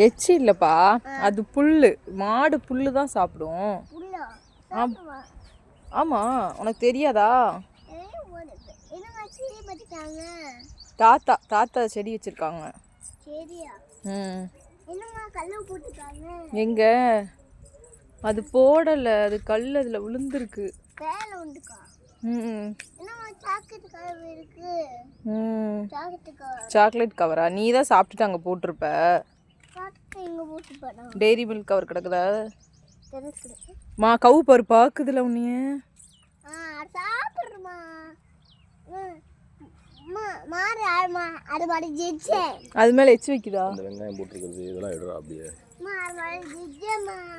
எச்சி இல்லப்பா, அது புல்லு. மாடு புல்லு தான் சாப்பிடும். ஆமா, உனக்கு தெரியாதா? தாத்தா தாத்தா செடி வச்சிருக்காங்க. எங்க அது போடல, அது கல் அதுல விழுந்துருக்கு. சாக்லேட் கவரா? நீ தான் சாப்பிட்டுட்டு அங்க போட்டிருப்ப. டெய்ரி மில்க் கவர் கிடக்குதா? மா கவு பாரு பாக்குதுல உன்னைய. அது மேல எச்சு வைக்குதா? வெங்காயம் போட்டுருக்குது, இதெல்லாம் எடுறா அப்படியே.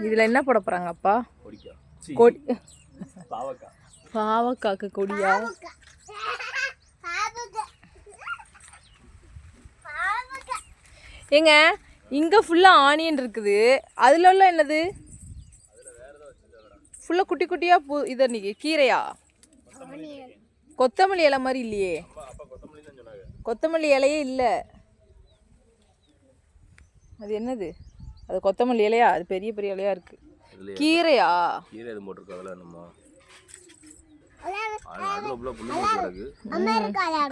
இதுல என்ன போட போறாங்க அப்பா? கொடி. பாவக்காக்கு கொடியா? ஏங்க இங்க ஃபுல்லா ஆனியன் இருக்குது, அதுல உள்ள என்னது? ஃபுல்லா குட்டி குட்டியா இது நீ கீரையா? கொத்தமல்லி இலை மாதிரி இல்லையே. கொத்தமல்லி இலையே இல்ல. அது என்னது? அது கொத்தமல்லி இலையா? அது பெரிய பெரிய இலையா இருக்கு. கீரையா? கீரை எது போட்டுருக்காங்கல நம்ம.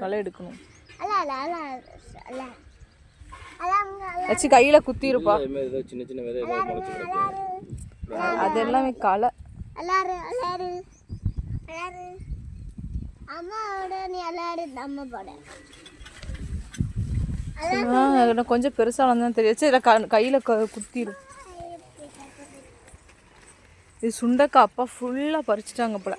களை எடுக்கணும். வச்சு கையில குத்தி இருப்பா. சின்ன சின்ன விதை முளைச்சு கிடக்கு. அது எல்லாமே களை. கொஞ்சம் பெருசா வந்தா தெரியும். கையில குத்திரும். இது சுண்டக்காய் அப்பா ஃபுல்லா பறிச்சுட்டாங்க போல.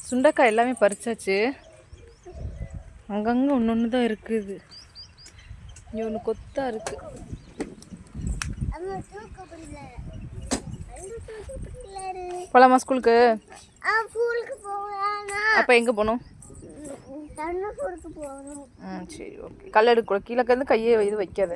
சுண்டக்காய் எல்லாமே பறிச்சாச்சு. அங்கங்க ஒன்று தான் இருக்குது. இங்க ஒன்று கொத்தா இருக்கு. போலாமா ஸ்கூலுக்கு? அப்ப எங்க போகணும்? சரி ஓகே. கல் எடுக்க கீழே இருந்து கையை இது வைக்காத.